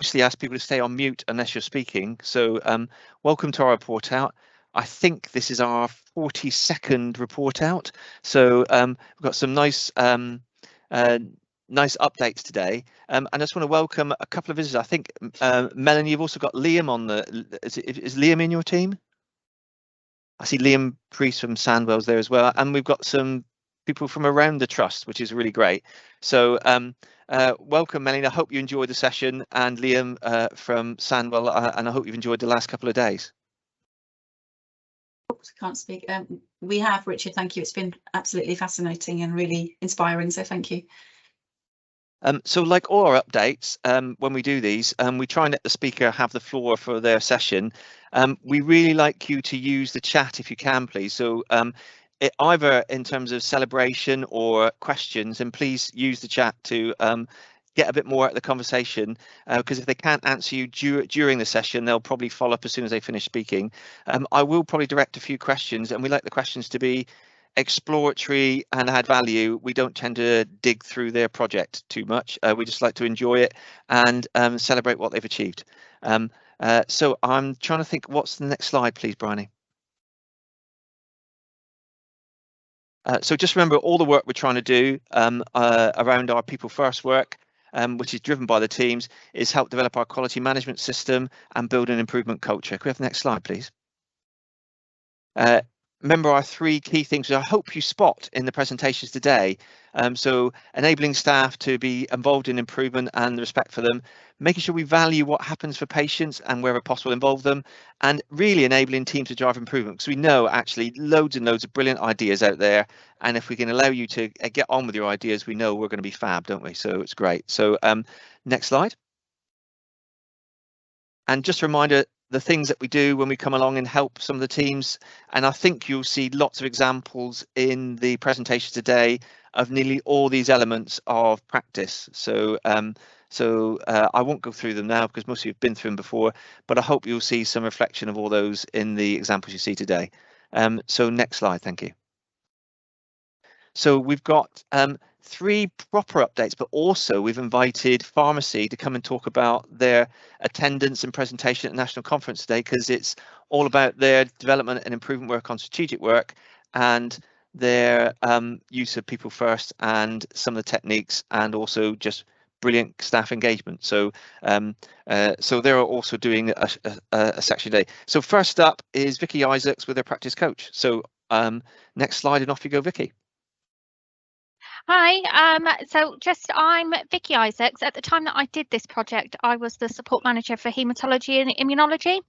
mostly ask people to stay on mute unless you're speaking. So welcome to our report out. I think this is our 42nd report out. So we've got some nice nice updates today. And I just want to welcome a couple of visitors. I think, Melanie, you've also got Liam on the, is Liam in your team? I see Liam Priest from Sandwells there as well. And we've got some people from around the trust, which is really great. So welcome, Melanie. I hope you enjoyed the session, and Liam from Sandwell, and I hope you've enjoyed the last couple of days. Can't speak. We have, Richard, thank you. It's been absolutely fascinating and really inspiring, so thank you. So like all our updates, when we do these, we try and let the speaker have the floor for their session. We really like you to use the chat if you can, please. So either in terms of celebration or questions, and please use the chat to get a bit more at the conversation, because if they can't answer you during the session, they'll probably follow up as soon as they finish speaking. I will probably direct a few questions, and we like the questions to be exploratory and add value. We don't tend to dig through their project too much. We just like to enjoy it and celebrate what they've achieved. So I'm trying to think, what's the next slide, please, Bryony? So just remember all the work we're trying to do around our People First work, which is driven by the teams, is help develop our quality management system and build an improvement culture. Can we have the next slide, please? Remember our three key things I hope you spot in the presentations today. So enabling staff to be involved in improvement and the respect for them, making sure we value what happens for patients and wherever possible involve them, and really enabling teams to drive improvement, because we know actually loads and loads of brilliant ideas out there, and if we can allow you to get on with your ideas, we know we're going to be fab, don't we? So it's great. So next slide. And just a reminder, the things that we do when we come along and help some of the teams, and I think you'll see lots of examples in the presentation today of nearly all these elements of practice. So I won't go through them now because most of you have been through them before, but I hope you'll see some reflection of all those in the examples you see today. So next slide, thank you. So we've got three proper updates, but also we've invited pharmacy to come and talk about their attendance and presentation at National Conference today, because it's all about their development and improvement work on strategic work and their use of People First and some of the techniques, and also just brilliant staff engagement. So so they're also doing a section today. So first up is Vicky Isaacs with her practice coach. So next slide, and off you go, Vicky. Hi, I'm Vicky Isaacs. At the time that I did this project, I was the support manager for haematology and immunology.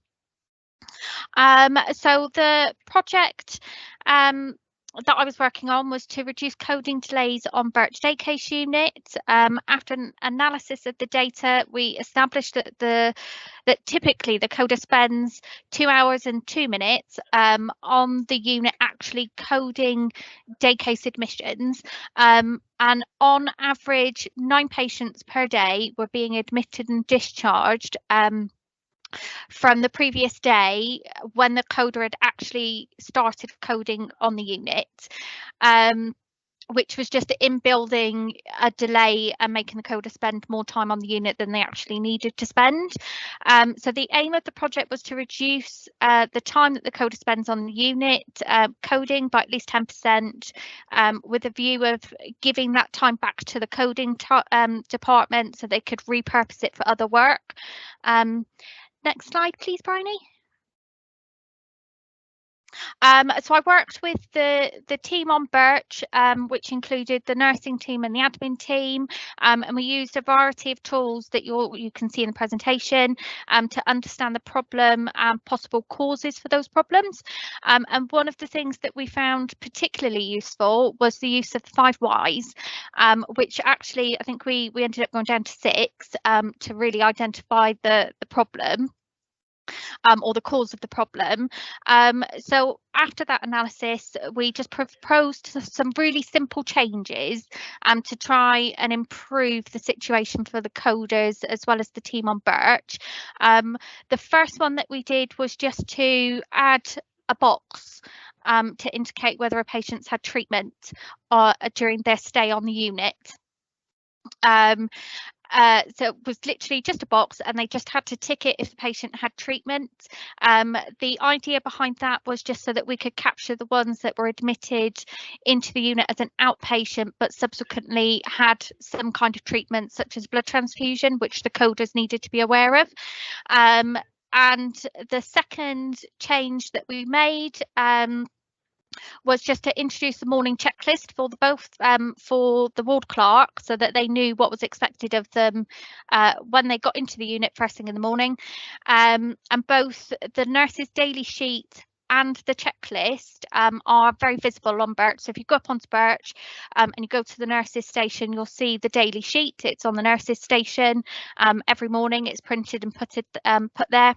So the project that I was working on was to reduce coding delays on Birch Daycase unit. After an analysis of the data, we established that typically the coder spends 2 hours and 2 minutes on the unit actually coding daycase admissions. And on average, 9 patients per day were being admitted and discharged from the previous day when the coder had actually started coding on the unit, which was just in building a delay and making the coder spend more time on the unit than they actually needed to spend. So the aim of the project was to reduce the time that the coder spends on the unit coding by at least 10%, with a view of giving that time back to the coding department so they could repurpose it for other work. Next slide, please, Bryony. So I worked with the team on Birch, which included the nursing team and the admin team, and we used a variety of tools that you can see in the presentation to understand the problem and possible causes for those problems. And one of the things that we found particularly useful was the use of the 5 whys, which actually I think we ended up going down to 6 to really identify the problem. Or the cause of the problem. So after that analysis, we just proposed some really simple changes to try and improve the situation for the coders as well as the team on Birch. The first one that we did was just to add a box to indicate whether a patient's had treatment during their stay on the unit. So it was literally just a box, and they just had to tick it if the patient had treatment. The idea behind that was just so that we could capture the ones that were admitted into the unit as an outpatient, but subsequently had some kind of treatment such as blood transfusion, which the coders needed to be aware of. And the second change that we made was just to introduce the morning checklist for for the ward clerk, so that they knew what was expected of them when they got into the unit first thing in the morning. And both the nurse's daily sheet and the checklist are very visible on Birch. So if you go up onto Birch and you go to the nurses station, you'll see the daily sheet. It's on the nurses station every morning. It's printed and put there.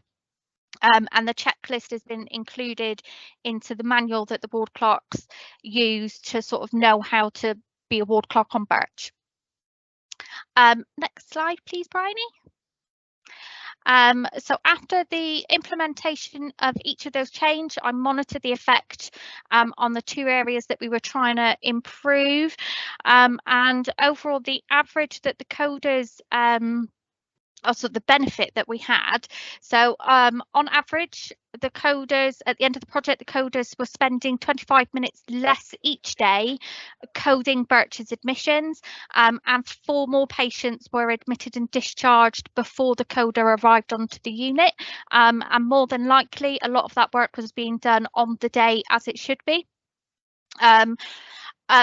And the checklist has been included into the manual that the ward clerks use to sort of know how to be a ward clerk on Birch. Next slide, please, Bryony. So after the implementation of each of those changes, I monitored the effect on the two areas that we were trying to improve. And overall, the average that the coders also the benefit that we had. So on average, the coders at the end of the project, the coders were spending 25 minutes less each day coding Birch's admissions, and 4 more patients were admitted and discharged before the coder arrived onto the unit. And more than likely, a lot of that work was being done on the day as it should be.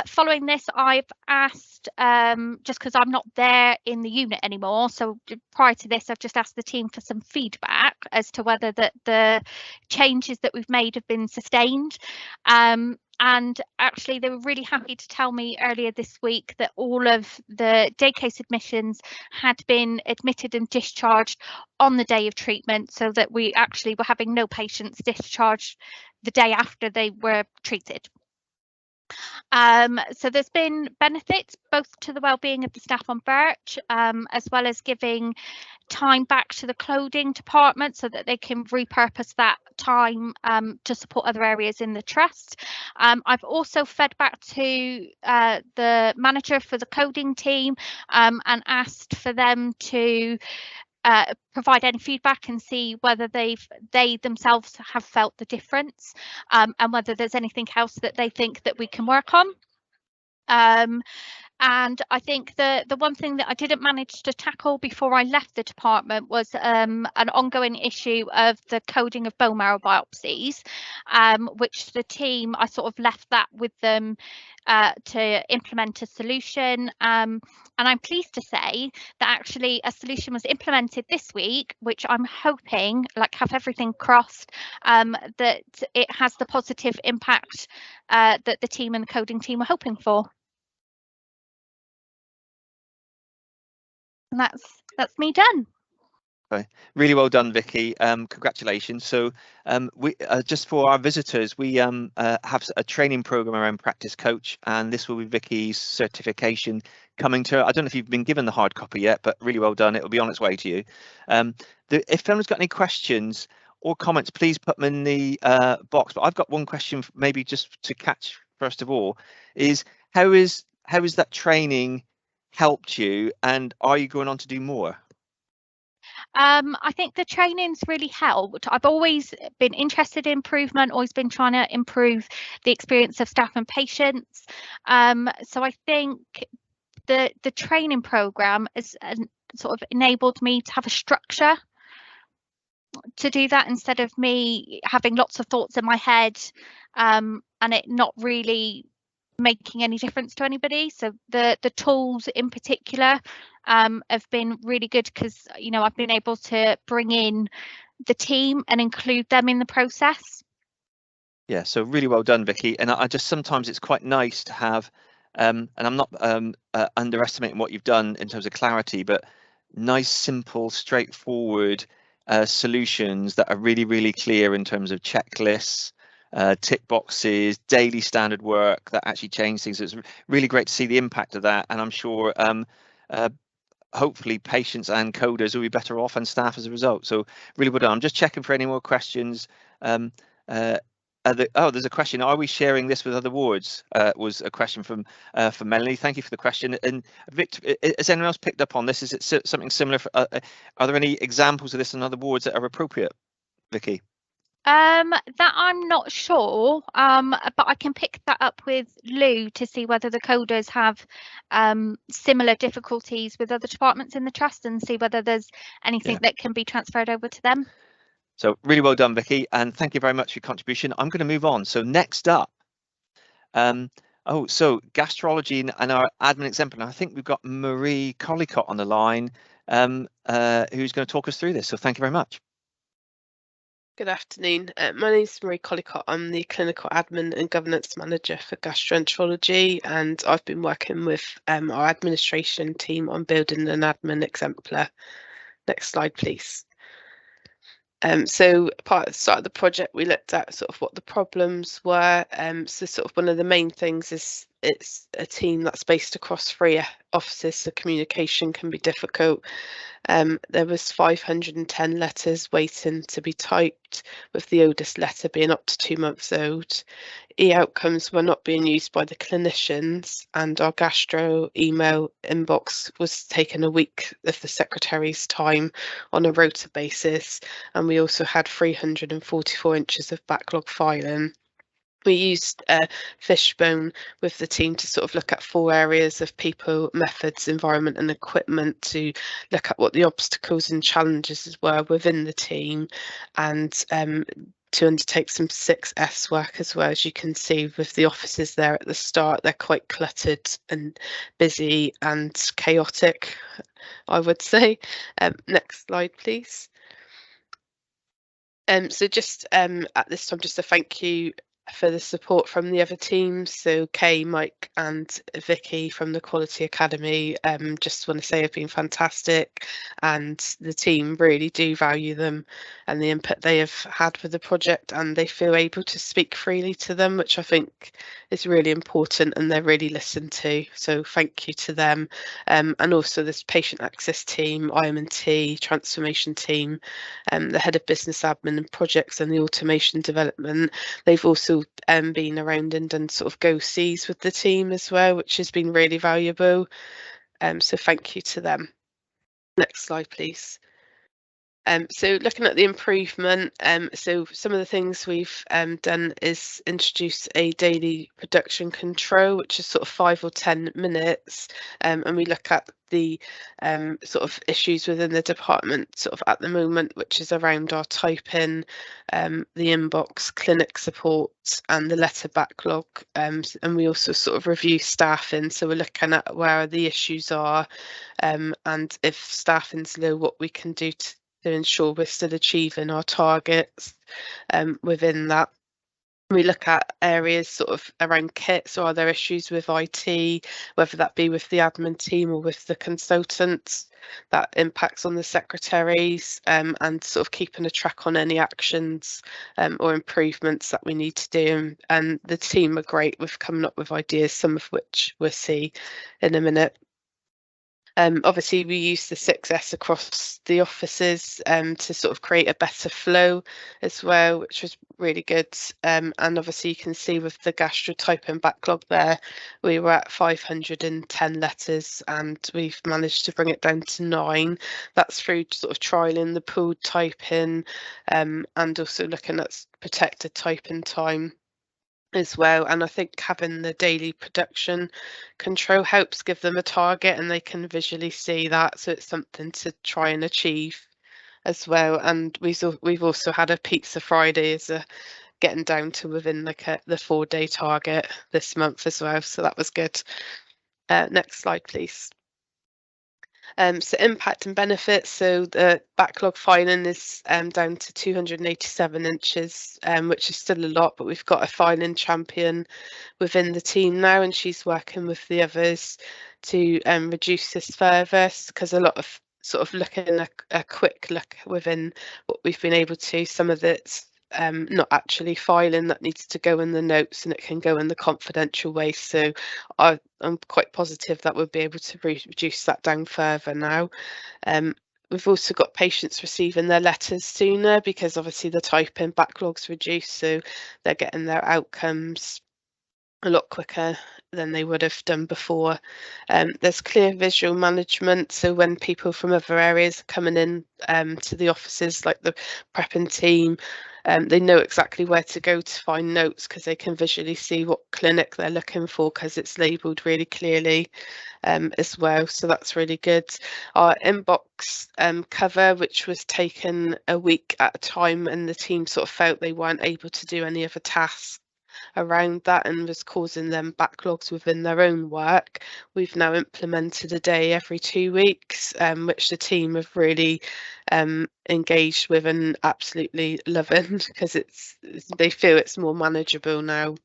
Following this, I've asked, just because I'm not there in the unit anymore, so prior to this, I've just asked the team for some feedback as to whether the changes that we've made have been sustained. And actually, they were really happy to tell me earlier this week that all of the day case admissions had been admitted and discharged on the day of treatment, so that we actually were having no patients discharged the day after they were treated. So there's been benefits both to the well-being of the staff on Birch, as well as giving time back to the clothing department so that they can repurpose that time to support other areas in the trust. I've also fed back to the manager for the coding team and asked for them to provide any feedback and see whether they themselves have felt the difference, and whether there's anything else that they think that we can work on. And I think the one thing that I didn't manage to tackle before I left the department was an ongoing issue of the coding of bone marrow biopsies, which the team, I sort of left that with them to implement a solution. And I'm pleased to say that actually a solution was implemented this week, which I'm hoping, like, have everything crossed, that it has the positive impact that the team and the coding team were hoping for. And that's me done. Okay. Really well done, Vicky. Congratulations. So we just for our visitors, we have a training program around Practice Coach, and this will be Vicky's certification coming to her. I don't know if you've been given the hard copy yet, but really well done. It will be on its way to you. If anyone's got any questions or comments, please put them in the box. But I've got one question, maybe just to catch first of all, is how is that training helped you, and are you going on to do more? I think the training's really helped. I've always been interested in improvement, always been trying to improve the experience of staff and patients. So I think the training program has sort of enabled me to have a structure to do that, instead of me having lots of thoughts in my head and it not really making any difference to anybody. So the tools in particular have been really good, because I've been able to bring in the team and include them in the process. Yeah, so really well done, Vicky. And I just, sometimes it's quite nice to have, and I'm not underestimating what you've done in terms of clarity, but nice, simple, straightforward solutions that are really, really clear in terms of checklists, tick boxes, daily standard work that actually change things. It's really great to see the impact of that, and I'm sure hopefully patients and coders will be better off, and staff as a result. So really well done. I'm just checking for any more questions. there's a question. Are we sharing this with other wards? Was a question from Melanie. Thank you for the question. And Victor, has anyone else picked up on this? Is it something similar? Are there any examples of this in other wards that are appropriate, Vicky? That I'm not sure, but I can pick that up with Lou to see whether the coders have similar difficulties with other departments in the trust and see whether there's anything that can be transferred over to them. So really well done, Vicky, and thank you very much for your contribution. I'm going to move on. So next up, so gastrology and our admin exemplar. I think we've got Marie Collicott on the line, who's going to talk us through this. So thank you very much. Good afternoon. My name is Marie Collicott. I'm the Clinical Admin and Governance Manager for Gastroenterology, and I've been working with our administration team on building an admin exemplar. Next slide, please. So part of the start of the project, we looked at sort of what the problems were. So sort of one of the main things is it's a team that's based across 3 offices, so communication can be difficult. There was 510 letters waiting to be typed, with the oldest letter being up to 2 months old. E-outcomes were not being used by the clinicians, and our gastro email inbox was taking a week of the secretary's time on a rota basis, and we also had 344 inches of backlog filing. We used Fishbone with the team to sort of look at 4 areas of people, methods, environment and equipment, to look at what the obstacles and challenges were within the team, and to undertake some 6S work as well. As you can see with the offices there at the start, they're quite cluttered and busy and chaotic, I would say. Next slide, please. So just at this time, just a thank you for the support from the other teams. So Kay, Mike and Vicky from the Quality Academy, just want to say have been fantastic, and the team really do value them and the input they have had with the project, and they feel able to speak freely to them, which I think is really important, and they're really listened to. So thank you to them. And also this patient access team, IM&T, transformation team, the head of business admin and projects and the automation development. They've also been around and done sort of go-sees with the team as well, which has been really valuable. So thank you to them. Next slide, please. So looking at the improvement, so some of the things we've done is introduce a daily production control, which is sort of 5 or 10 minutes, and we look at the sort of issues within the department sort of at the moment, which is around our typing, the inbox, clinic support and the letter backlog, and we also sort of review staffing, so we're looking at where the issues are, and if staffing's low, what we can do to ensure we're still achieving our targets within that. We look at areas sort of around kits, so are there issues with IT, whether that be with the admin team or with the consultants, that impacts on the secretaries, and sort of keeping a track on any actions or improvements that we need to do. And the team are great with coming up with ideas, some of which we'll see in a minute. Obviously, we use the 6S across the offices to sort of create a better flow as well, which was really good. And obviously, you can see with the gastro typing backlog there, we were at 510 letters and we've managed to bring it down to 9. That's through sort of trialling the pooled typing and also looking at protected typing time as well. And I think having the daily production control helps give them a target and they can visually see that, so it's something to try and achieve as well. And we've also had a Pizza Friday as a getting down to within like the 4-day target this month as well, so that was good. Next slide, please. So impact and benefits, so the backlog filing is down to 287 inches, which is still a lot, but we've got a filing champion within the team now, and she's working with the others to reduce this further, because a lot of sort of looking at a quick look within what we've been able to, some of it's not actually filing that needs to go in the notes and it can go in the confidential way, so I'm quite positive that we'll be able to reduce that down further now. We've also got patients receiving their letters sooner because obviously the typing backlog's reduced, so they're getting their outcomes a lot quicker than they would have done before. There's clear visual management, so when people from other areas are coming in to the offices, like the prepping team, they know exactly where to go to find notes because they can visually see what clinic they're looking for because it's labelled really clearly as well, so that's really good. Our inbox cover, which was taken a week at a time, and the team sort of felt they weren't able to do any other tasks around that and was causing them backlogs within their own work. We've now implemented a day every 2 weeks, which the team have really engaged with and absolutely loving because they feel it's more manageable now.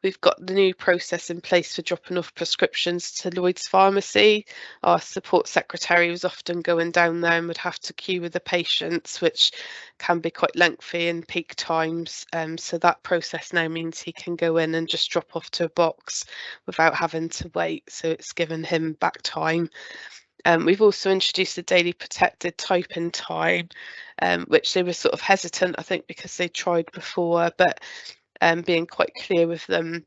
We've got the new process in place for dropping off prescriptions to Lloyd's Pharmacy. Our support secretary was often going down there and would have to queue with the patients, which can be quite lengthy in peak times. So that process now means he can go in and just drop off to a box without having to wait. So it's given him back time. We've also introduced a daily protected typing time, which they were sort of hesitant, I think, because they tried before, but being quite clear with them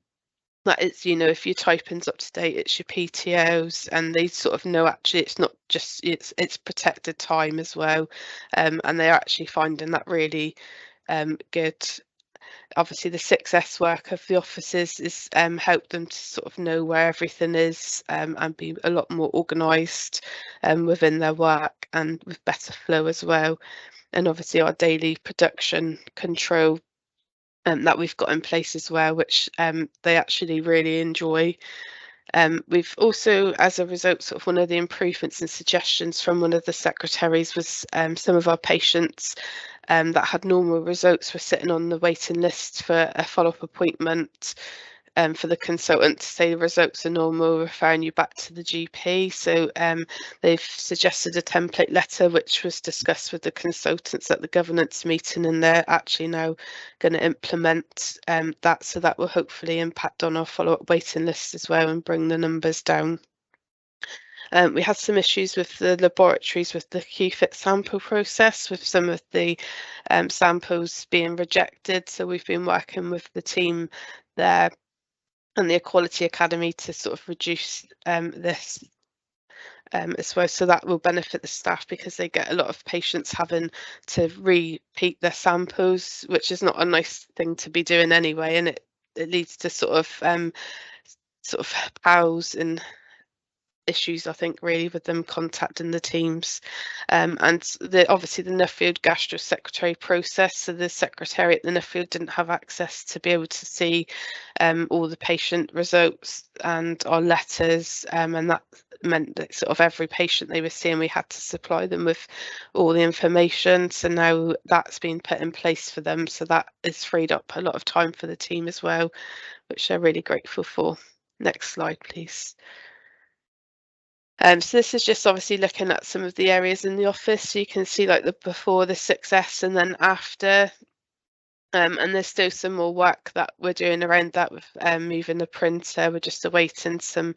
that it's, you know, if your typing's up to date, it's your PTOs, and they sort of know actually it's not just it's protected time as well, and they're actually finding that really good. Obviously the 6S work of the offices is helped them to sort of know where everything is and be a lot more organised within their work and with better flow as well. And obviously our daily production control that we've got in place as well, which they actually really enjoy. We've also, as a result, sort of one of the improvements and suggestions from one of the secretaries was some of our patients that had normal results were sitting on the waiting list for a follow-up appointment for the consultant to say the results are normal, referring you back to the GP. So they've suggested a template letter which was discussed with the consultants at the governance meeting, and they're actually now going to implement that, so that will hopefully impact on our follow-up waiting list as well and bring the numbers down. We had some issues with the laboratories with the QFit sample process, with some of the samples being rejected, so we've been working with the team there and the Equality Academy to sort of reduce this as well, so that will benefit the staff because they get a lot of patients having to repeat their samples, which is not a nice thing to be doing anyway, and it leads to sort of pals and issues, I think, really, with them contacting the teams. And obviously the Nuffield Gastro Secretary process, so the secretary at the Nuffield didn't have access to be able to see all the patient results and our letters, and that meant that sort of every patient they were seeing, we had to supply them with all the information. So now that's been put in place for them, so that has freed up a lot of time for the team as well, which they're really grateful for. Next slide, please. So this is just obviously looking at some of the areas in the office. So you can see like the before, the 6S, and then after. And there's still some more work that we're doing around that with moving the printer. We're just awaiting some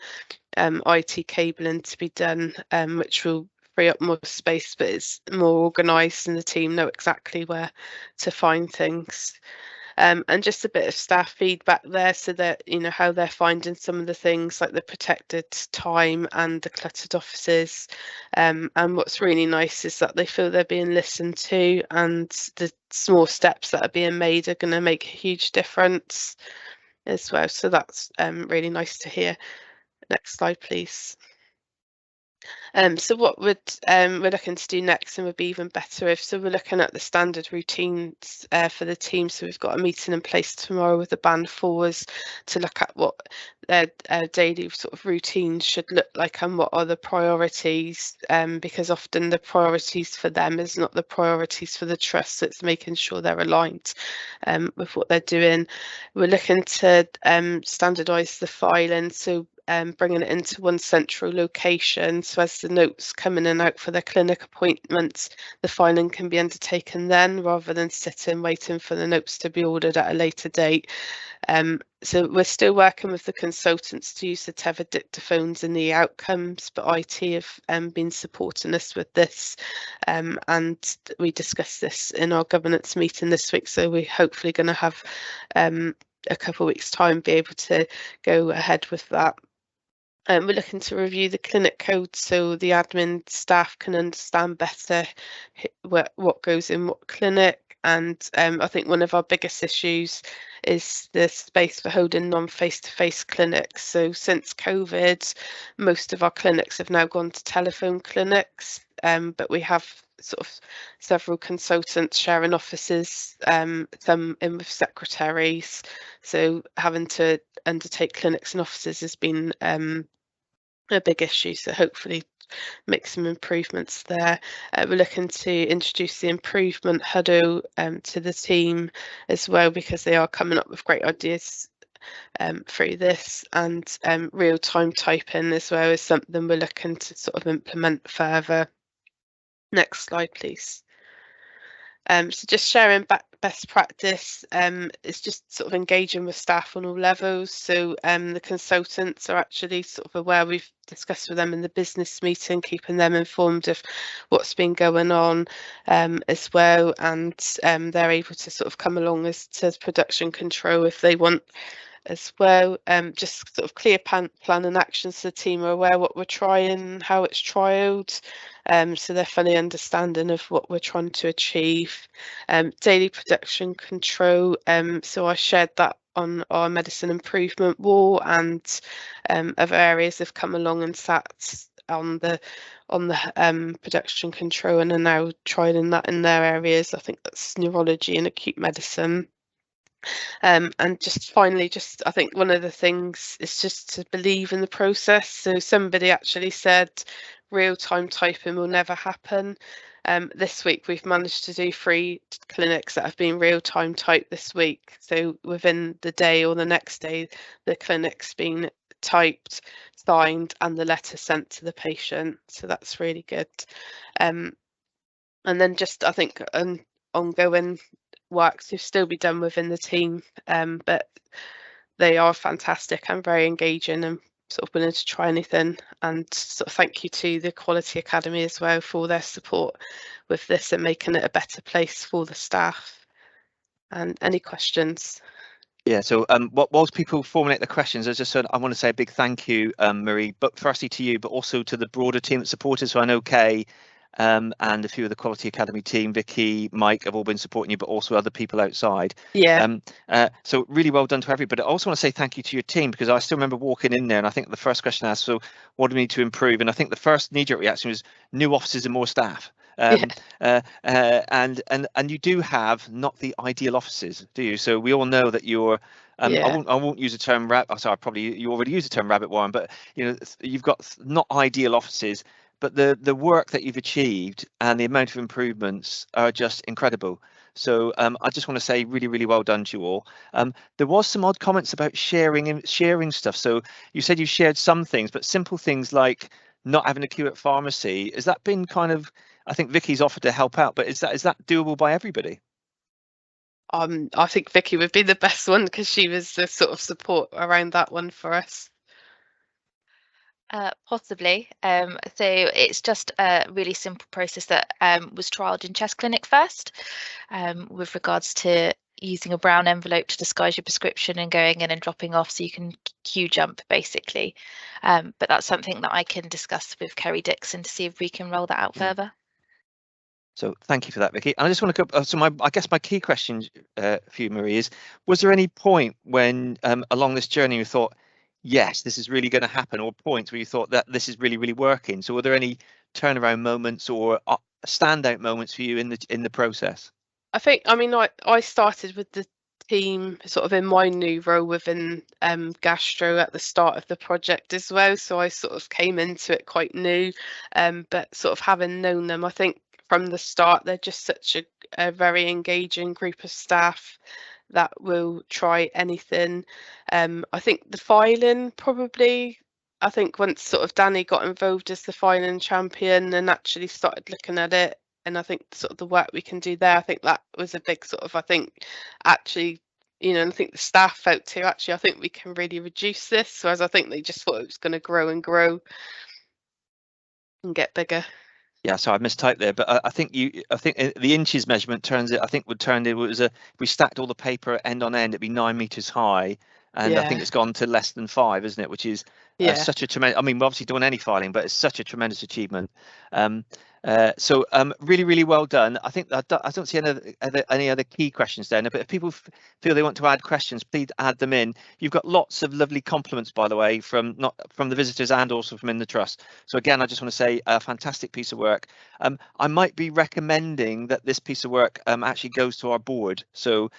IT cabling to be done, which will free up more space, but it's more organised and the team know exactly where to find things. And just a bit of staff feedback there, so that you know how they're finding some of the things like the protected time and the cluttered offices. And what's really nice is that they feel they're being listened to, and the small steps that are being made are going to make a huge difference as well. So that's really nice to hear. Next slide, please. So what we're looking to do next, and would be even better if, so we're looking at the standard routines for the team. So we've got a meeting in place tomorrow with the band fours to look at what their daily sort of routines should look like and what are the priorities, because often the priorities for them is not the priorities for the trust. So it's making sure they're aligned with what they're doing. We're looking to standardise the filing. So bringing it into one central location. So as the notes come in and out for their clinic appointments, the filing can be undertaken then rather than sitting waiting for the notes to be ordered at a later date. So we're still working with the consultants to use the Teva dictaphones in the outcomes, but IT have been supporting us with this, and we discussed this in our governance meeting this week. So we're hopefully going to have a couple of weeks' time be able to go ahead with that. We're looking to review the clinic code so the admin staff can understand better what goes in what clinic. And I think one of our biggest issues is the space for holding non-face-to-face clinics. So since COVID, most of our clinics have now gone to telephone clinics, but we have sort of several consultants sharing offices, some in with secretaries. So having to undertake clinics and offices has been a big issue. So hopefully make some improvements there. We're looking to introduce the improvement huddle to the team as well, because they are coming up with great ideas through this, and real-time typing as well is something we're looking to sort of implement further. Next slide, please. So just sharing best practice is just sort of engaging with staff on all levels. So the consultants are actually sort of aware, we've discussed with them in the business meeting, keeping them informed of what's been going on as well, and they're able to sort of come along as to production control if they want as well. Just sort of clear plan and action so the team are aware what we're trying, how it's trialled, so they're fully understanding of what we're trying to achieve. Daily production control, so I shared that on our medicine improvement wall, and other areas have come along and sat on the production control and are now trialing that in their areas. I think that's neurology and acute medicine. And just finally, I think one of the things is just to believe in the process. So somebody actually said real-time typing will never happen. This week we've managed to do 3 clinics that have been real-time typed this week. So within the day or the next day, the clinic's been typed, signed, and the letter sent to the patient. So that's really good. And then just, I think, ongoing work to still be done within the team, but they are fantastic and very engaging and sort of willing to try anything. And sort of thank you to the Quality Academy as well for their support with this and making it a better place for the staff. And any questions? Yeah, so whilst people formulate the questions, I want to say a big thank you, Marie, but firstly to you, but also to the broader team that supported. So I know Kay and a few of the Quality Academy team, Vicky, Mike, have all been supporting you, but also other people outside. Yeah. So really well done to everybody. I also want to say thank you to your team, because I still remember walking in there and I think the first question I asked, so what do we need to improve? And I think the first knee-jerk reaction was new offices and more staff. And you do have not the ideal offices, do you? So we all know that you're I won't use the term you already use the term rabbit warren, but you know, you've got not ideal offices, but the work that you've achieved and the amount of improvements are just incredible. So I just want to say really well done to you all. There was some odd comments about sharing stuff. So you said you shared some things, but simple things like not having a queue at pharmacy, has that been kind of, I think Vicky's offered to help out, but is that doable by everybody? I think Vicky would be the best one, because she was the sort of support around that one for us. Possibly. So it's just a really simple process that was trialled in Chest Clinic first, with regards to using a brown envelope to disguise your prescription and going in and dropping off, so you can queue jump basically. But that's something that I can discuss with Kerry Dixon to see if we can roll that out further. So thank you for that, Vicky. And I just want to go. So I guess my key question for you, Marie, is: was there any point when along this journey you thought, yes, this is really going to happen, or points where you thought that this is really working? So were there any turnaround moments or standout moments for you in the process? I think, I mean, I started with the team sort of in my new role within gastro at the start of the project as well, so I sort of came into it quite new, but sort of having known them, I think from the start they're just such a very engaging group of staff that will try anything. I think the filing probably I think once sort of Danny got involved as the finance champion and actually started looking at it, and I think sort of the work we can do there, I think that was a big sort of, I think actually, you know, and I think the staff felt too, actually, I think we can really reduce this. Whereas I think they just thought it was going to grow and grow and get bigger. Yeah, so I mistyped there, but I think the inches measurement turns it. I think it was if we stacked all the paper end on end, it'd be 9 meters high, and I think it's gone to less than 5, isn't it? Which is such a tremendous. I mean, we're obviously doing any filing, but it's such a tremendous achievement. So really, really well done. I think I don't see any other key questions there. But if people feel they want to add questions, please add them in. You've got lots of lovely compliments, by the way, from the visitors and also from in the trust. So again, I just want to say a fantastic piece of work. I might be recommending that this piece of work actually goes to our board. So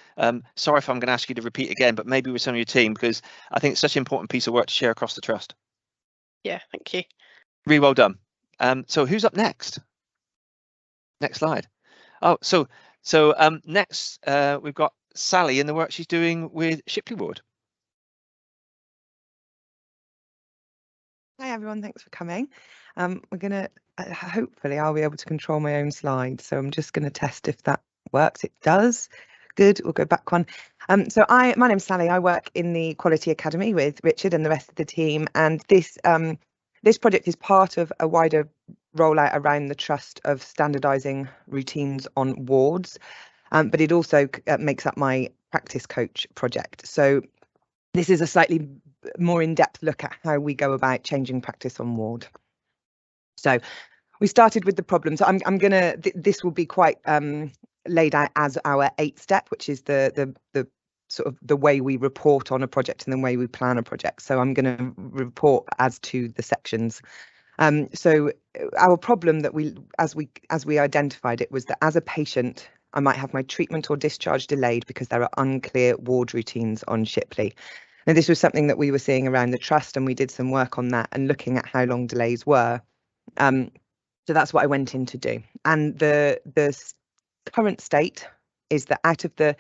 sorry if I'm going to ask you to repeat again, but maybe with some of your team, because I think it's such an important piece of work to share across the trust. Yeah, thank you. Really well done. So who's up next? Next slide. Oh, so next we've got Sally in the work she's doing with Shipley Ward. Hi everyone, thanks for coming. We're gonna hopefully I'll be able to control my own slide, so I'm just going to test if that works. It does. Good. We'll go back one. So my name's Sally. I work in the Quality Academy with Richard and the rest of the team, and this project is part of a wider rollout around the trust of standardising routines on wards, but it also makes up my practice coach project. So this is a slightly more in-depth look at how we go about changing practice on ward. So we started with the problem. So I'm gonna this will be quite laid out as our 8th step, which is the sort of the way we report on a project and the way we plan a project. So I'm going to report as to the sections. So our problem that as we identified it was that as a patient, I might have my treatment or discharge delayed because there are unclear ward routines on Shipley. Now, this was something that we were seeing around the trust, and we did some work on that and looking at how long delays were. So that's what I went in to do. And the current state is that out of the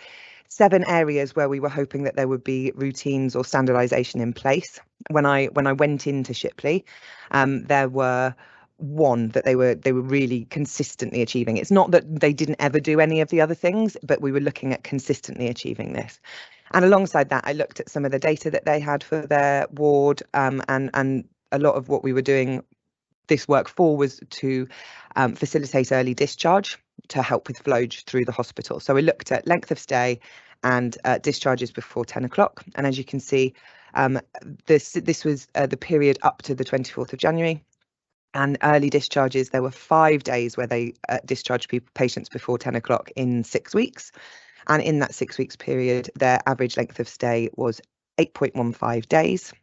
7 areas where we were hoping that there would be routines or standardisation in place, when I went into Shipley, there were 1 that they were really consistently achieving. It's not that they didn't ever do any of the other things, but we were looking at consistently achieving this. And alongside that, I looked at some of the data that they had for their ward, and a lot of what we were doing this work for was to facilitate early discharge to help with flow through the hospital. So we looked at length of stay and discharges before 10 o'clock. And as you can see, this was the period up to the 24th of January. And early discharges, there were 5 days where they discharged patients before 10 o'clock in 6 weeks. And in that 6 weeks period, their average length of stay was 8.15 days.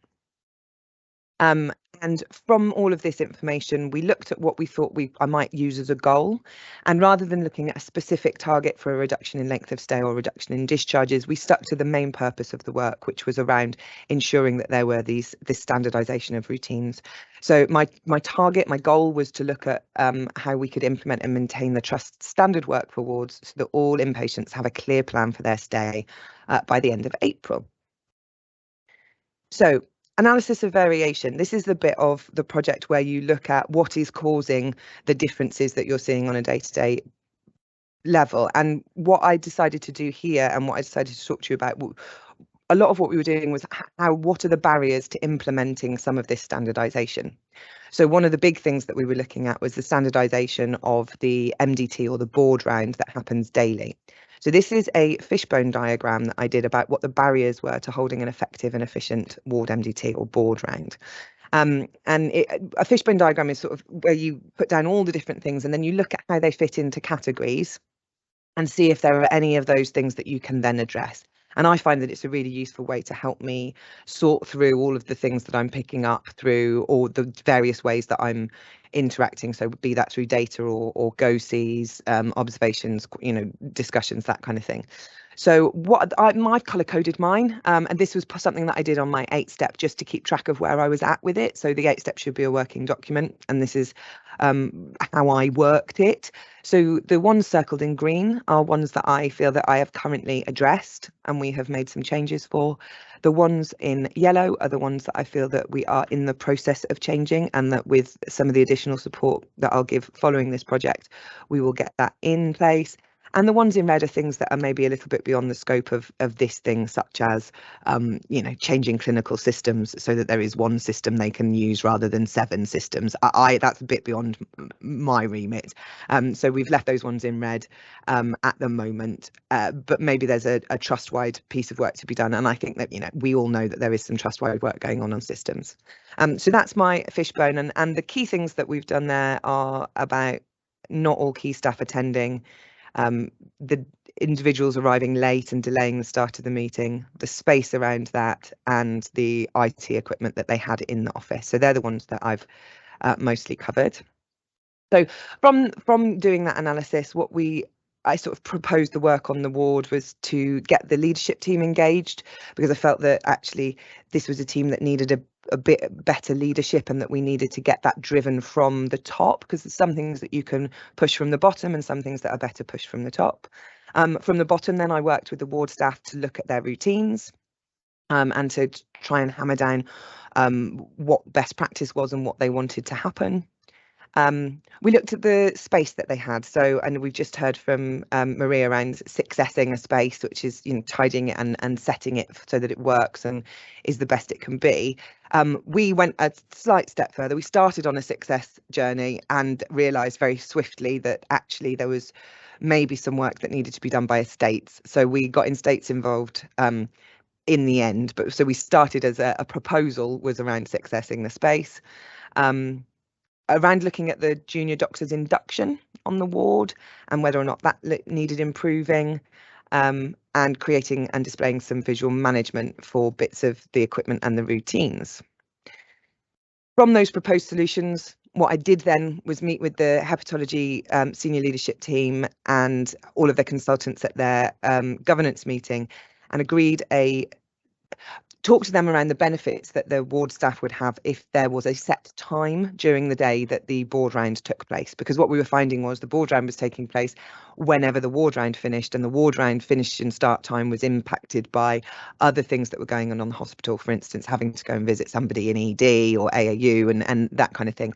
And from all of this information, we looked at what we thought I might use as a goal. And rather than looking at a specific target for a reduction in length of stay or reduction in discharges, we stuck to the main purpose of the work, which was around ensuring that there were this standardisation of routines. So my target, my goal was to look at how we could implement and maintain the trust standard work for wards so that all inpatients have a clear plan for their stay by the end of April. So, analysis of variation. This is the bit of the project where you look at what is causing the differences that you're seeing on a day-to-day level. And what I decided to do here and what I decided to talk to you about, a lot of what we were doing was what are the barriers to implementing some of this standardisation. So one of the big things that we were looking at was the standardisation of the MDT or the board round that happens daily. So this is a fishbone diagram that I did about what the barriers were to holding an effective and efficient ward MDT or board round. A fishbone diagram is sort of where you put down all the different things and then you look at how they fit into categories and see if there are any of those things that you can then address. And I find that it's a really useful way to help me sort through all of the things that I'm picking up through all the various ways that I'm interacting. So be that through data or go-sees, observations, discussions, that kind of thing. So what I've colour coded mine, and this was something that I did on my 8-step just to keep track of where I was at with it. So the 8-step should be a working document, and this is how I worked it. So the ones circled in green are ones that I feel that I have currently addressed and we have made some changes for. The ones in yellow are the ones that I feel that we are in the process of changing, and that with some of the additional support that I'll give following this project, we will get that in place. And the ones in red are things that are maybe a little bit beyond the scope of this thing, such as, changing clinical systems so that there is one system they can use rather than 7 systems. That's a bit beyond my remit. So we've left those ones in red at the moment, but maybe there's a trust-wide piece of work to be done. And I think that, we all know that there is some trust-wide work going on systems. So that's my fishbone. And the key things that we've done there are about not all key staff attending, the individuals arriving late and delaying the start of the meeting, the space around that, and the IT equipment that they had in the office. So they're the ones that I've mostly covered. So from doing that analysis, I sort of proposed the work on the ward was to get the leadership team engaged, because I felt that actually this was a team that needed a bit better leadership, and that we needed to get that driven from the top, because there's some things that you can push from the bottom and some things that are better pushed from the top. From the bottom, then I worked with the ward staff to look at their routines and to try and hammer down what best practice was and what they wanted to happen. We looked at the space that they had. So, and we've just heard from Maria around successing a space, which is, tidying it and setting it so that it works and is the best it can be. We went a slight step further. We started on a success journey and realised very swiftly that actually there was maybe some work that needed to be done by estates. So we got estates involved in the end. But so we started as a proposal was around successing the space. Around looking at the junior doctors induction on the ward and whether or not that needed improving, and creating and displaying some visual management for bits of the equipment and the routines. From those proposed solutions, what I did then was meet with the hepatology senior leadership team and all of their consultants at their governance meeting, and agreed talk to them around the benefits that the ward staff would have if there was a set time during the day that the board round took place. Because what we were finding was the board round was taking place whenever the ward round finished, and the ward round finish and start time was impacted by other things that were going on the hospital, for instance, having to go and visit somebody in ED or AAU and that kind of thing.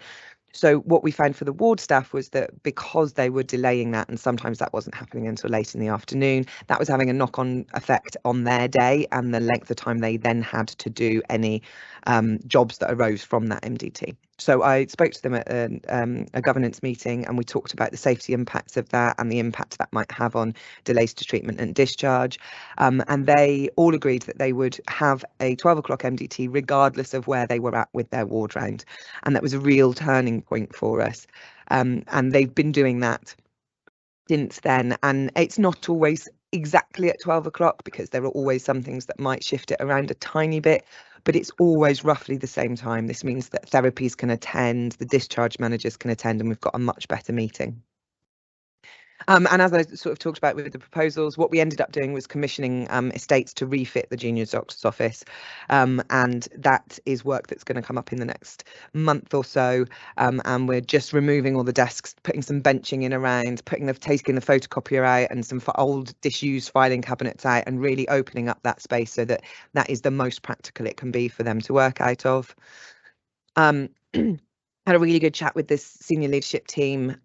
So what we found for the ward staff was that because they were delaying that, and sometimes that wasn't happening until late in the afternoon, that was having a knock-on effect on their day and the length of time they then had to do any jobs that arose from that MDT. So I spoke to them at a governance meeting, and we talked about the safety impacts of that and the impact that might have on delays to treatment and discharge. And they all agreed that they would have a 12 o'clock MDT regardless of where they were at with their ward round. And that was a real turning point for us. And they've been doing that since then. And it's not always exactly at 12 o'clock because there are always some things that might shift it around a tiny bit, but it's always roughly the same time. This means that therapies can attend, the discharge managers can attend, and we've got a much better meeting. And as I sort of talked about with the proposals, what we ended up doing was commissioning estates to refit the junior doctor's office. And that is work that's going to come up in the next month or so. And we're just removing all the desks, putting some benching in around, taking the photocopier out and some old disused filing cabinets out, and really opening up that space so that that is the most practical it can be for them to work out of. Had a really good chat with this senior leadership team,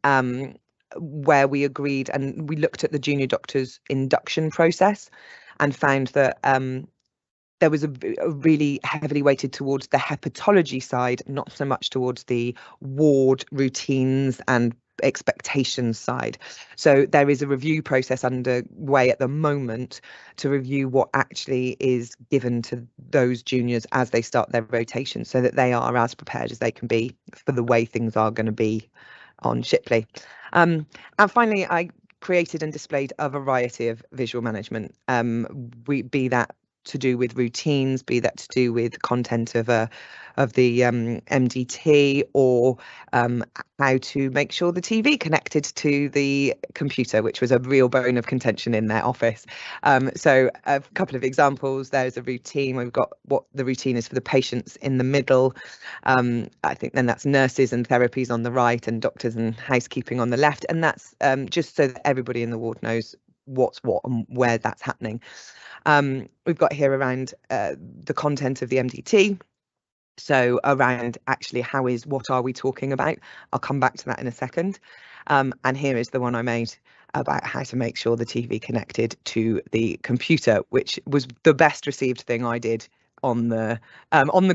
where we agreed and we looked at the junior doctors induction process and found that there was a really heavily weighted towards the hepatology side, not so much towards the ward routines and expectations side. So there is a review process underway at the moment to review what actually is given to those juniors as they start their rotation, so that they are as prepared as they can be for the way things are going to be on Shipley. And finally, I created and displayed a variety of visual management, be that to do with routines, be that to do with content of the MDT, or how to make sure the TV connected to the computer, which was a real bone of contention in their office. So a couple of examples. There's a routine. We've got what the routine is for the patients in the middle. I think then that's nurses and therapies on the right, and doctors and housekeeping on the left. And that's just so that everybody in the ward knows what's what and where that's happening. We've got here around the content of the MDT. So around actually what are we talking about? I'll come back to that in a second. And here is the one I made about how to make sure the TV connected to the computer, which was the best received thing I did on the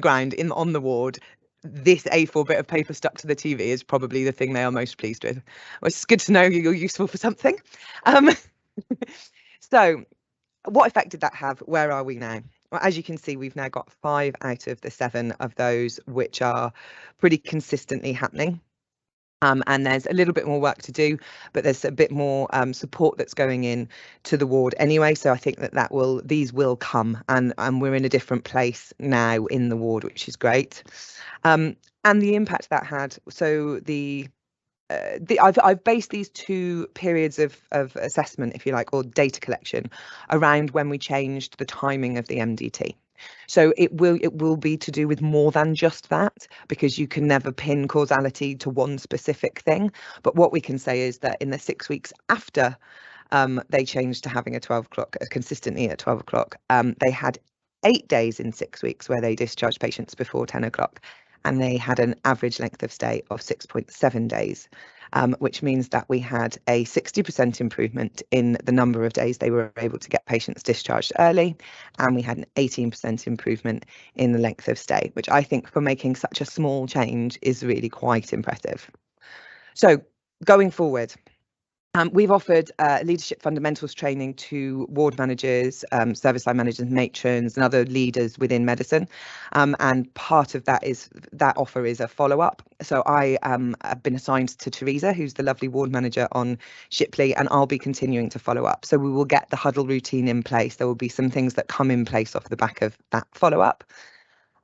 ground on the ward. This A4 bit of paper stuck to the TV is probably the thing they are most pleased with. Well, it's good to know you're useful for something. So what effect did that have? Where are we now? Well, as you can see, we've now got 5 out of the 7 of those which are pretty consistently happening. And there's a little bit more work to do, but there's a bit more support that's going in to the ward anyway. So I think these will come, and we're in a different place now in the ward, which is great. And the impact that had. So I've based these 2 periods of assessment, if you like, or data collection, around when we changed the timing of the MDT. So it will be to do with more than just that, because you can never pin causality to one specific thing. But what we can say is that in the 6 weeks after they changed to having a 12 o'clock, consistently at 12 o'clock, they had 8 days in 6 weeks where they discharged patients before 10 o'clock. And they had an average length of stay of 6.7 days, which means that we had a 60% improvement in the number of days they were able to get patients discharged early, and we had an 18% improvement in the length of stay, which I think for making such a small change is really quite impressive. So going forward, we've offered leadership fundamentals training to ward managers, service line managers, matrons and other leaders within medicine. And part of that offer is a follow-up. So I have been assigned to Teresa, who's the lovely ward manager on Shipley, and I'll be continuing to follow up. So we will get the huddle routine in place. There will be some things that come in place off the back of that follow-up.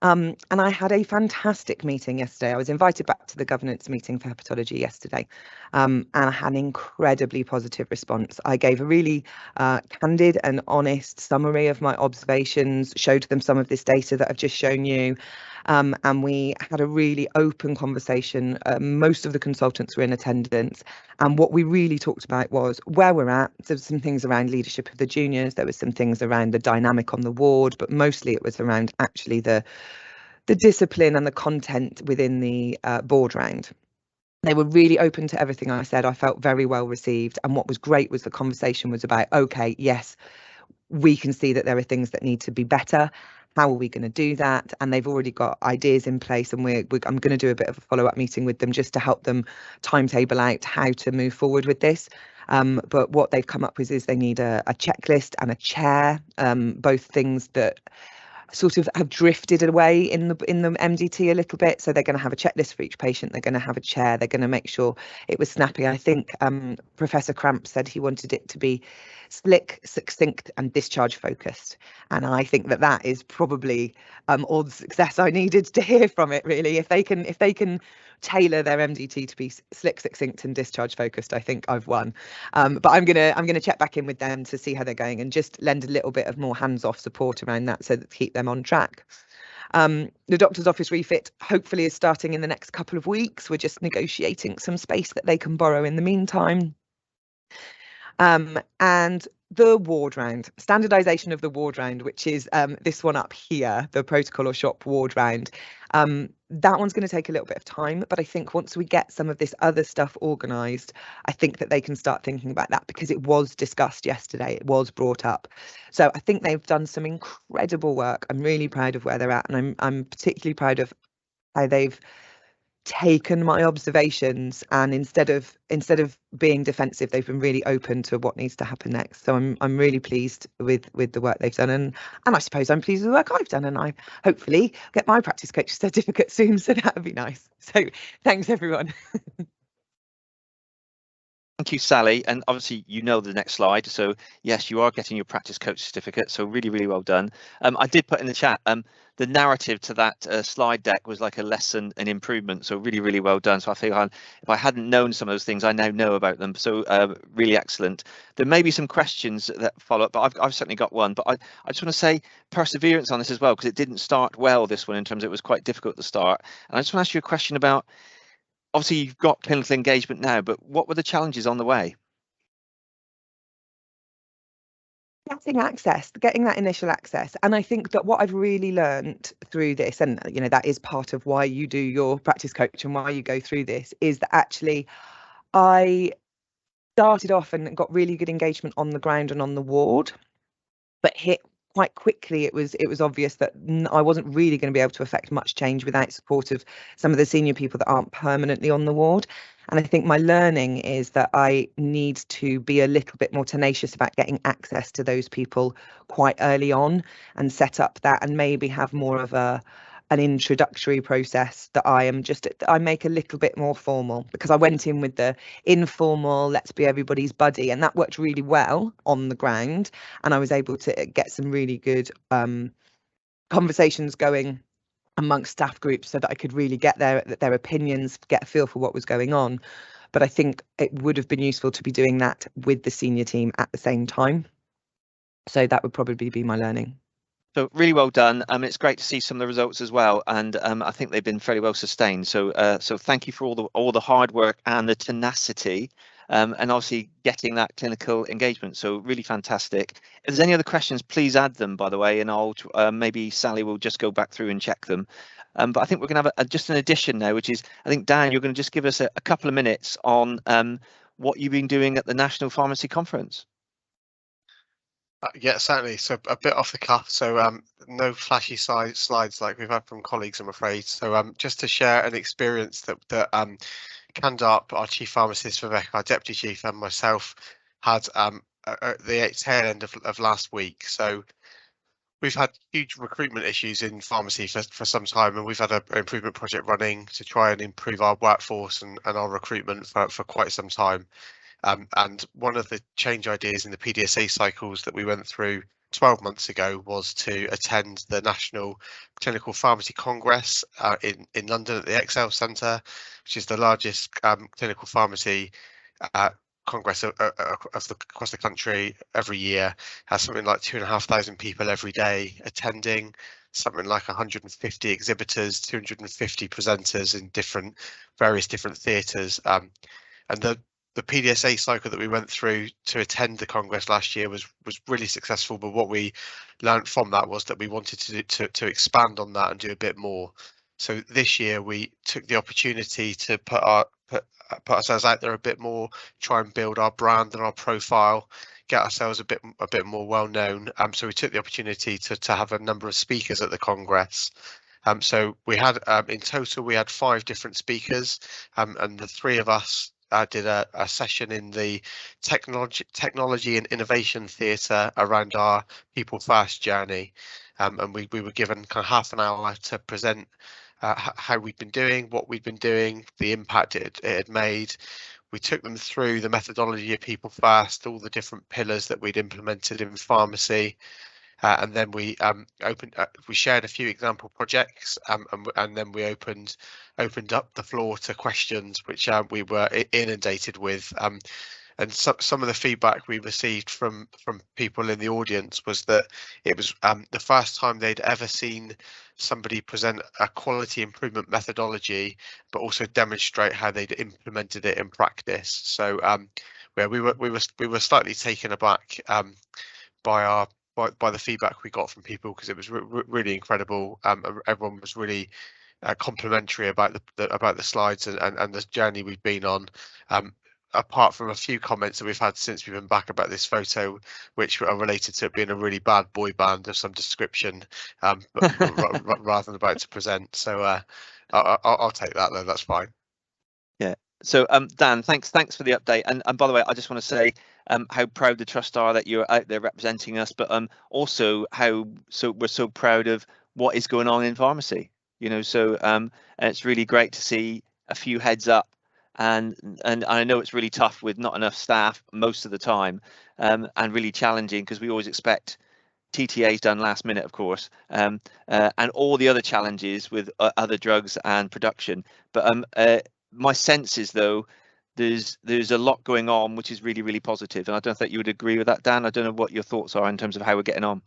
And I had a fantastic meeting yesterday. I was invited back to the governance meeting for hepatology yesterday, and I had an incredibly positive response. I gave a really candid and honest summary of my observations, showed them some of this data that I've just shown you, and we had a really open conversation. Most of the consultants were in attendance, and what we really talked about was where we're at. There were some things around leadership of the juniors, there were some things around the dynamic on the ward, but mostly it was around actually the discipline and the content within the board round. They were really open to everything I said. I felt very well received. And what was great was the conversation was about, OK, yes, we can see that there are things that need to be better. How are we going to do that? And they've already got ideas in place, and I'm going to do a bit of a follow-up meeting with them just to help them timetable out how to move forward with this. But what they've come up with is they need a checklist and a chair, both things that sort of have drifted away in the MDT a little bit. So they're going to have a checklist for each patient. They're going to have a chair. They're going to make sure it was snappy. I think Professor Cramp said he wanted it to be slick, succinct and discharge focused. And I think that is probably all the success I needed to hear from it, really. If they can tailor their MDT to be slick, succinct and discharge focused, I think I've won. But I'm gonna check back in with them to see how they're going and just lend a little bit of more hands-off support around that so that to keep them on track. The doctor's office refit hopefully is starting in the next couple of weeks. We're just negotiating some space that they can borrow in the meantime. And the ward round, standardization of the ward round, which is this one up here, the protocol or shop ward round. That one's going to take a little bit of time, but I think once we get some of this other stuff organised, I think that they can start thinking about that, because it was discussed yesterday, it was brought up. So I think they've done some incredible work. I'm really proud of where they're at, and I'm particularly proud of how they've taken my observations, and instead of being defensive, they've been really open to what needs to happen next. So I'm really pleased with the work they've done, and I suppose I'm pleased with the work I've done, and I hopefully get my practice coach certificate soon, so that would be nice. So thanks everyone. Thank you, Sally. And obviously, you know the next slide. So yes, you are getting your practice coach certificate. So really, really well done. I did put in the chat, the narrative to that slide deck was like a lesson in improvement. So really, really well done. So I think if I hadn't known some of those things, I now know about them. So really excellent. There may be some questions that follow up, but I've certainly got one. But I just want to say perseverance on this as well, because it didn't start well, this one, in terms of it was quite difficult to start. And I just want to ask you a question about, obviously you've got clinical engagement now, but what were the challenges on the way? Getting access, getting that initial access. And I think that what I've really learned through this, and you know, that is part of why you do your practice coach and why you go through this, is that actually I started off and got really good engagement on the ground and on the ward, but hit quite quickly it was obvious that I wasn't really going to be able to affect much change without support of some of the senior people that aren't permanently on the ward. And I think my learning is that I need to be a little bit more tenacious about getting access to those people quite early on and set up that, and maybe have more of an introductory process that I make a little bit more formal, because I went in with the informal, let's be everybody's buddy, and that worked really well on the ground, and I was able to get some really good conversations going amongst staff groups so that I could really get their opinions, get a feel for what was going on. But I think it would have been useful to be doing that with the senior team at the same time. So that would probably be my learning. So really well done. It's great to see some of the results as well, and I think they've been fairly well sustained. So so thank you for all the hard work and the tenacity, and obviously getting that clinical engagement. So really fantastic. If there's any other questions, please add them, by the way, and I'll maybe Sally will just go back through and check them. But I think we're going to have just an addition now, which is, I think, Dan, you're going to just give us a couple of minutes on what you've been doing at the National Pharmacy Conference. Yeah, certainly. So a bit off the cuff. So no flashy slides like we've had from colleagues, I'm afraid. So just to share an experience that Candarp, our chief pharmacist, Vivek, our deputy chief, and myself had at the tail end of last week. So we've had huge recruitment issues in pharmacy for some time, and we've had an improvement project running to try and improve our workforce and our recruitment for quite some time. And one of the change ideas in the PDSA cycles that we went through 12 months ago was to attend the National Clinical Pharmacy Congress in London at the Excel Centre, which is the largest clinical pharmacy congress across the country every year. Has something like 2,500 people every day attending, something like 150 exhibitors, 250 presenters in various different theatres, and the PDSA cycle that we went through to attend the Congress last year was really successful, but what we learned from that was that we wanted to expand on that and do a bit more. So this year we took the opportunity to put ourselves out there a bit more, try and build our brand and our profile, get ourselves a bit more well known. So we took the opportunity to have a number of speakers at the Congress. So we had in total we had 5 different speakers, and the 3 of us did a session in the technology and innovation theatre around our People First journey, and we were given kind of half an hour to present how we'd been doing, what we'd been doing, the impact it had made. We took them through the methodology of People First, all the different pillars that we'd implemented in pharmacy. And then we we shared a few example projects, and then we opened up the floor to questions, which we were inundated with. And some of the feedback we received from people in the audience was that it was the first time they'd ever seen somebody present a quality improvement methodology, but also demonstrate how they'd implemented it in practice. So yeah, we were slightly taken aback by the feedback we got from people, because it was really incredible. Everyone was really complimentary about the slides and the journey we've been on. Apart from a few comments that we've had since we've been back about this photo, which are related to it being a really bad boy band of some description, but rather than about to present. So I'll take that though. That's fine. Yeah. So Dan, thanks for the update. And by the way, I just want to say how proud the trust are that you're out there representing us, but also we're so proud of what is going on in pharmacy. You know, so and it's really great to see a few heads up and I know it's really tough with not enough staff most of the time, and really challenging because we always expect TTA's done last minute, of course, and all the other challenges with other drugs and production. But my sense is, though, there's a lot going on, which is really, really positive. And I don't think you would agree with that, Dan. I don't know what your thoughts are in terms of how we're getting on.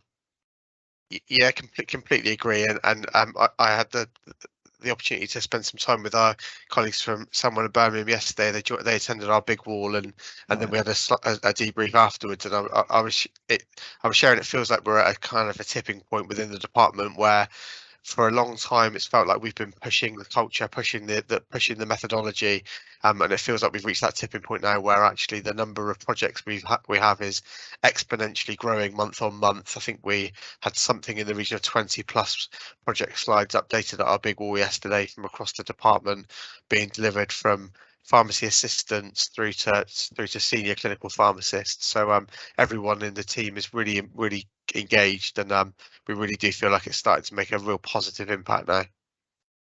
Yeah, completely agree. And I had the opportunity to spend some time with our colleagues from someone in Birmingham yesterday. They attended our big wall, and then we had a debrief afterwards. And I was sharing, it feels like we're at a kind of a tipping point within the department where, for a long time, it's felt like we've been pushing the culture, pushing the methodology, and it feels like we've reached that tipping point now where actually the number of projects we have is exponentially growing month on month. I think we had something in the region of 20 plus project slides updated at our big wall yesterday from across the department, being delivered from pharmacy assistants through to senior clinical pharmacists. So everyone in the team is really engaged, and we really do feel like it's starting to make a real positive impact now.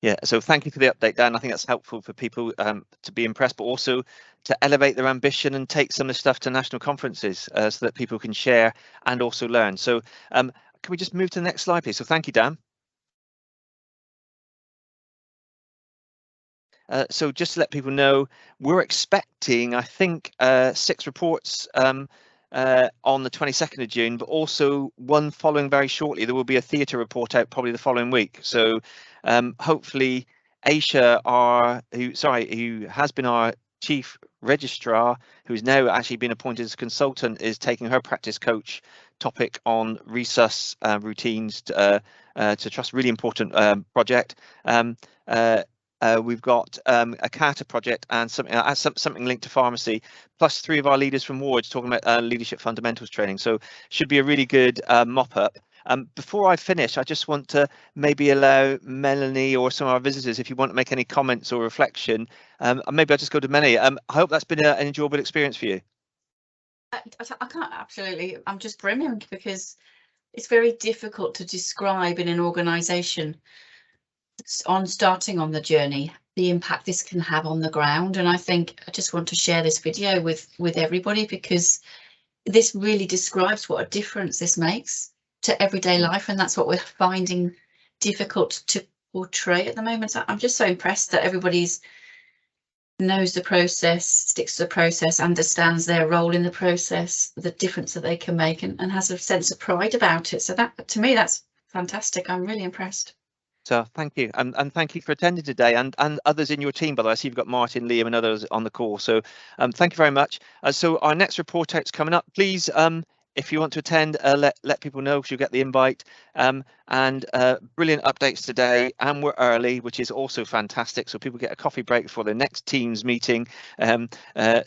Yeah, so thank you for the update, Dan. I think that's helpful for people to be impressed, but also to elevate their ambition and take some of the stuff to national conferences so that people can share and also learn. So can we just move to the next slide, please? So thank you, Dan. So just to let people know, we're expecting, I think, 6 reports on the 22nd of June, but also one following very shortly. There will be a theatre report out probably the following week. So hopefully Aisha, who has been our chief registrar, who's now actually been appointed as a consultant, is taking her practice coach topic on resus routines to trust, really important project. We've got a CATA project and something linked to pharmacy, plus 3 of our leaders from wards talking about leadership fundamentals training. So should be a really good mop-up. Before I finish, I just want to maybe allow Melanie or some of our visitors, if you want to make any comments or reflection, maybe I'll just go to Melanie. I hope that's been an enjoyable experience for you. I can't, absolutely. I'm just brimming because it's very difficult to describe in an organisation on starting on the journey the impact this can have on the ground. And I think I just want to share this video with everybody because this really describes what a difference this makes to everyday life, and that's what we're finding difficult to portray at the moment. I'm just so impressed that everybody's knows the process, sticks to the process, understands their role in the process, the difference that they can make, and has a sense of pride about it. So that, to me, that's fantastic. I'm really impressed. So thank you, and thank you for attending today, and others in your team, by the way. I see you've got Martin, Liam and others on the call, so thank you very much. So our next report out's coming up. Please, if you want to attend, let people know, because you'll get the invite. And brilliant updates today, and we're early, which is also fantastic, so people get a coffee break before the next Teams meeting.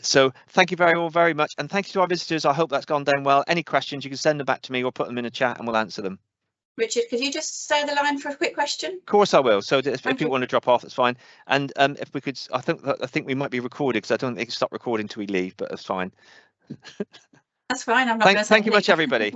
So thank you very much, and thank you to our visitors. I hope that's gone down well. Any questions, you can send them back to me or put them in a chat and we'll answer them. Richard, could you just stay the line for a quick question? Of course I will. So if people want to drop off, it's fine. And if we could, I think we might be recorded, because I don't think they can stop recording till we leave, but it's fine. That's fine. I'm not going to say Thank you much, everybody.